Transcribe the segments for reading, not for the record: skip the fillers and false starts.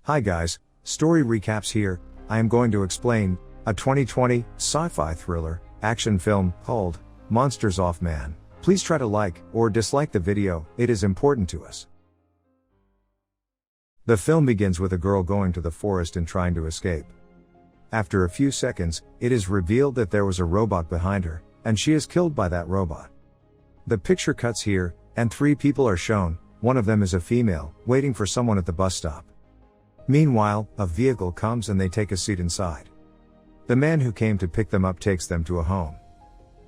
Hi guys, story recaps here. I am going to explain a 2020 sci-fi thriller action film called Monsters of Man. Please try to like or dislike the video, it is important to us. The film begins with a girl going to the forest and trying to escape. After a few seconds, it is revealed that there was a robot behind her, and she is killed by that robot. The picture cuts here, and 3 people are shown. One of them is a female, waiting for someone at the bus stop. Meanwhile, a vehicle comes and they take a seat inside. The man who came to pick them up takes them to a home.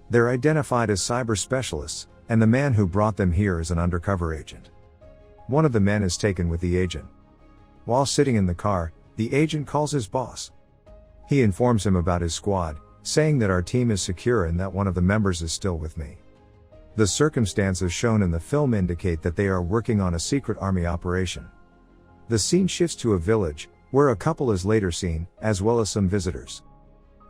They're identified as cyber specialists, and the man who brought them here is an undercover agent. One of the men is taken with the agent. While sitting in the car, the agent calls his boss. He informs him about his squad, saying that our team is secure and that one of the members is still with me. The circumstances shown in the film indicate that they are working on a secret army operation. The scene shifts to a village, where a couple is later seen, as well as some visitors.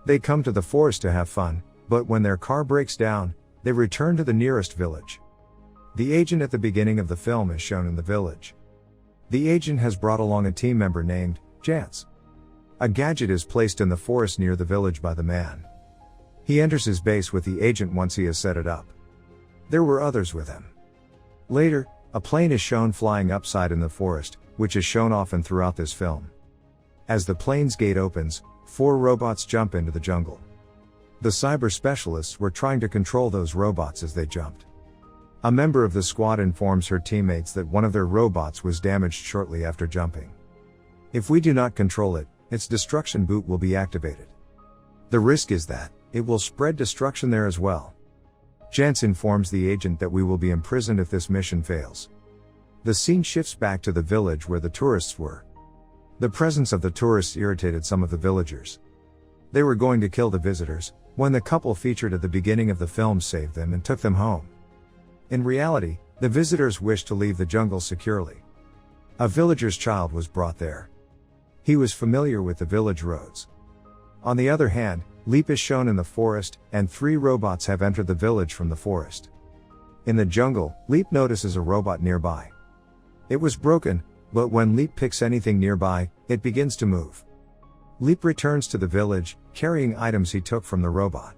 They come to the forest to have fun, but when their car breaks down, they return to the nearest village. The agent at the beginning of the film is shown in the village. The agent has brought along a team member named Jance. A gadget is placed in the forest near the village by the man. He enters his base with the agent once he has set it up. There were others with him. Later, a plane is shown flying upside in the forest, which is shown often throughout this film. As the plane's gate opens, 4 robots jump into the jungle. The cyber specialists were trying to control those robots as they jumped. A member of the squad informs her teammates that one of their robots was damaged shortly after jumping. If we do not control it, its destruction boot will be activated. The risk is that it will spread destruction there as well. Jance informs the agent that we will be imprisoned if this mission fails. The scene shifts back to the village where the tourists were. The presence of the tourists irritated some of the villagers. They were going to kill the visitors, when the couple featured at the beginning of the film saved them and took them home. In reality, the visitors wished to leave the jungle securely. A villager's child was brought there. He was familiar with the village roads. On the other hand, Leap is shown in the forest, and 3 robots have entered the village from the forest. In the jungle, Leap notices a robot nearby. It was broken, but when Leap picks anything nearby, it begins to move. Leap returns to the village, carrying items he took from the robot.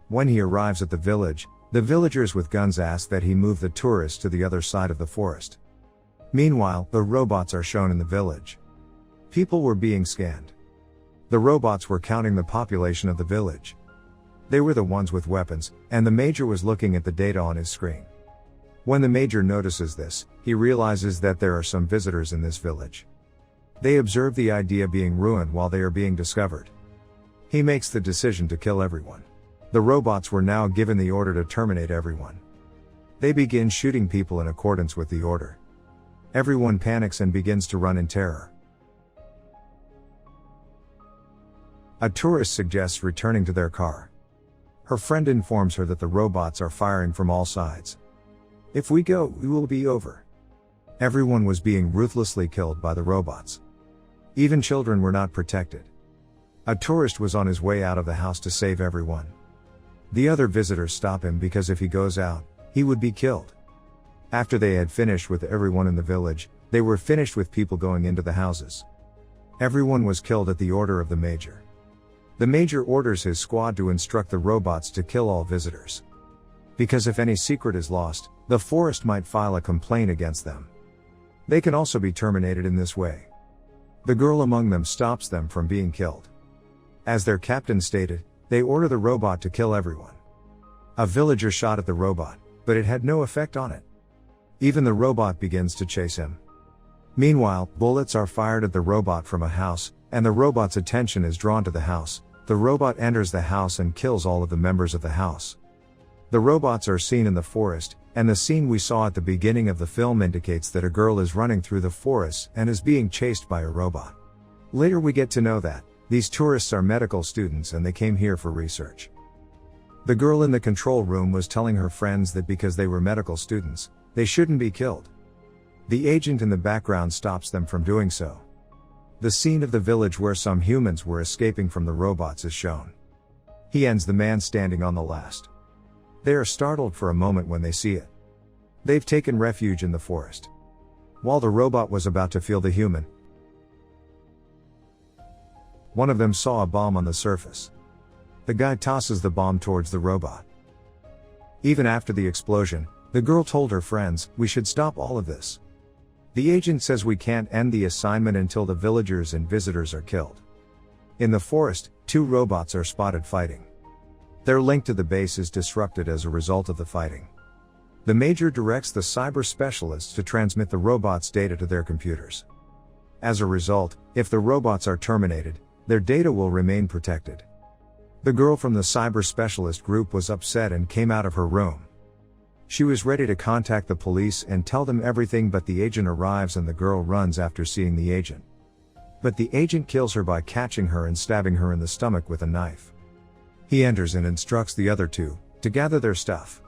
When he arrives at the village, the villagers with guns ask that he move the tourists to the other side of the forest. Meanwhile, the robots are shown in the village. People were being scanned. The robots were counting the population of the village. They were the ones with weapons, and the major was looking at the data on his screen. When the major notices this, he realizes that there are some visitors in this village. They observe the idea being ruined while they are being discovered. He makes the decision to kill everyone. The robots were now given the order to terminate everyone. They begin shooting people in accordance with the order. Everyone panics and begins to run in terror. A tourist suggests returning to their car. Her friend informs her that the robots are firing from all sides. If we go, we will be over. Everyone was being ruthlessly killed by the robots. Even children were not protected. A tourist was on his way out of the house to save everyone. The other visitors stop him because if he goes out, he would be killed. After they had finished with everyone in the village, they were finished with people going into the houses. Everyone was killed at the order of the major. The major orders his squad to instruct the robots to kill all visitors. Because if any secret is lost, the forest might file a complaint against them. They can also be terminated in this way. The girl among them stops them from being killed. As their captain stated, they order the robot to kill everyone. A villager shot at the robot, but it had no effect on it. Even the robot begins to chase him. Meanwhile, bullets are fired at the robot from a house, and the robot's attention is drawn to the house. The robot enters the house and kills all of the members of the house. The robots are seen in the forest, and the scene we saw at the beginning of the film indicates that a girl is running through the forest and is being chased by a robot. Later we get to know that these tourists are medical students and they came here for research. The girl in the control room was telling her friends that because they were medical students, they shouldn't be killed. The agent in the background stops them from doing so. The scene of the village where some humans were escaping from the robots is shown. He ends the man standing on the last. They are startled for a moment when they see it. They've taken refuge in the forest. While the robot was about to feel the human, One of them saw a bomb on the surface. The guy tosses the bomb towards the robot. Even after the explosion, the girl told her friends, "We should stop all of this." The agent says we can't end the assignment until the villagers and visitors are killed. In the forest, 2 robots are spotted fighting. Their link to the base is disrupted as a result of the fighting. The Major directs the cyber specialists to transmit the robots' data to their computers. As a result, if the robots are terminated, their data will remain protected. The girl from the cyber specialist group was upset and came out of her room. She was ready to contact the police and tell them everything, but the agent arrives and the girl runs after seeing the agent. But the agent kills her by catching her and stabbing her in the stomach with a knife. He enters and instructs the other 2 to gather their stuff.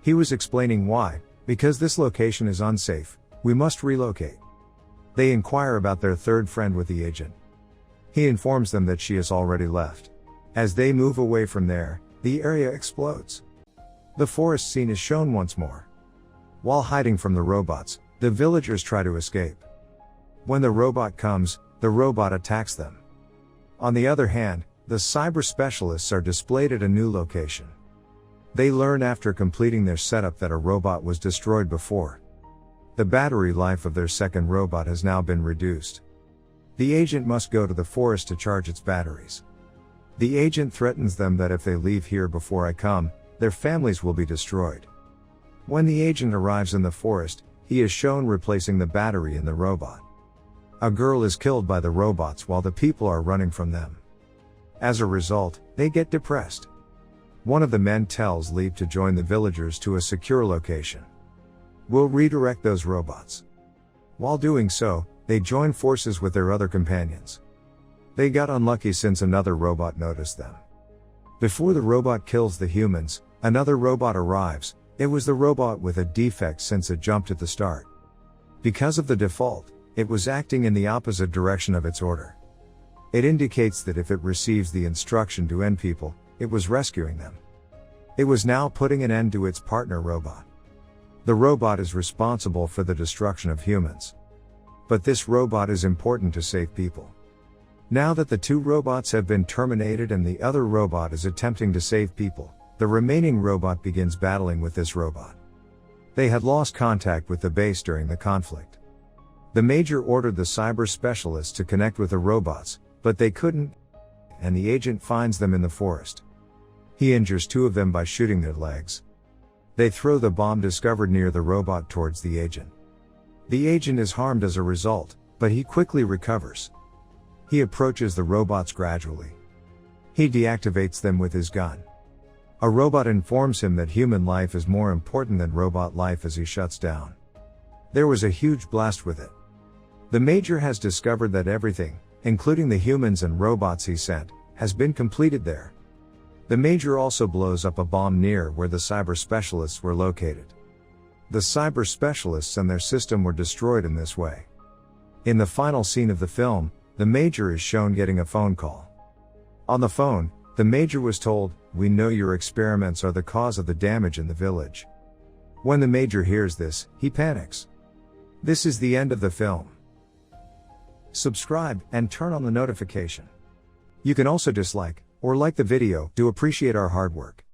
He was explaining why, because this location is unsafe, we must relocate. They inquire about their third friend with the agent. He informs them that she has already left. As they move away from there, the area explodes. The forest scene is shown once more. While hiding from the robots, the villagers try to escape. When the robot comes, the robot attacks them. On the other hand, the cyber specialists are displayed at a new location. They learn after completing their setup that a robot was destroyed before. The battery life of their second robot has now been reduced. The agent must go to the forest to charge its batteries. The agent threatens them that if they leave here before I come, their families will be destroyed. When the agent arrives in the forest, he is shown replacing the battery in the robot. A girl is killed by the robots while the people are running from them. As a result, they get depressed. One of the men tells Leap to join the villagers to a secure location. We'll redirect those robots. While doing so, they join forces with their other companions. They got unlucky since another robot noticed them. Before the robot kills the humans, another robot arrives. It was the robot with a defect since it jumped at the start. Because of the default, it was acting in the opposite direction of its order. It indicates that if it receives the instruction to end people, it was rescuing them. It was now putting an end to its partner robot. The robot is responsible for the destruction of humans. But this robot is important to save people. Now that the 2 robots have been terminated and the other robot is attempting to save people, the remaining robot begins battling with this robot. They had lost contact with the base during the conflict. The Major ordered the cyber specialists to connect with the robots, but they couldn't, and the agent finds them in the forest. He injures 2 of them by shooting their legs. They throw the bomb discovered near the robot towards the agent. The agent is harmed as a result, but he quickly recovers. He approaches the robots gradually. He deactivates them with his gun. A robot informs him that human life is more important than robot life as he shuts down. There was a huge blast with it. The Major has discovered that everything, including the humans and robots he sent, has been completed there. The Major also blows up a bomb near where the cyber specialists were located. The cyber specialists and their system were destroyed in this way. In the final scene of the film, the Major is shown getting a phone call. On the phone, the Major was told, "We know your experiments are the cause of the damage in the village." When the Major hears this, he panics. This is the end of the film. Subscribe and turn on the notification. You can also dislike or like the video to appreciate our hard work.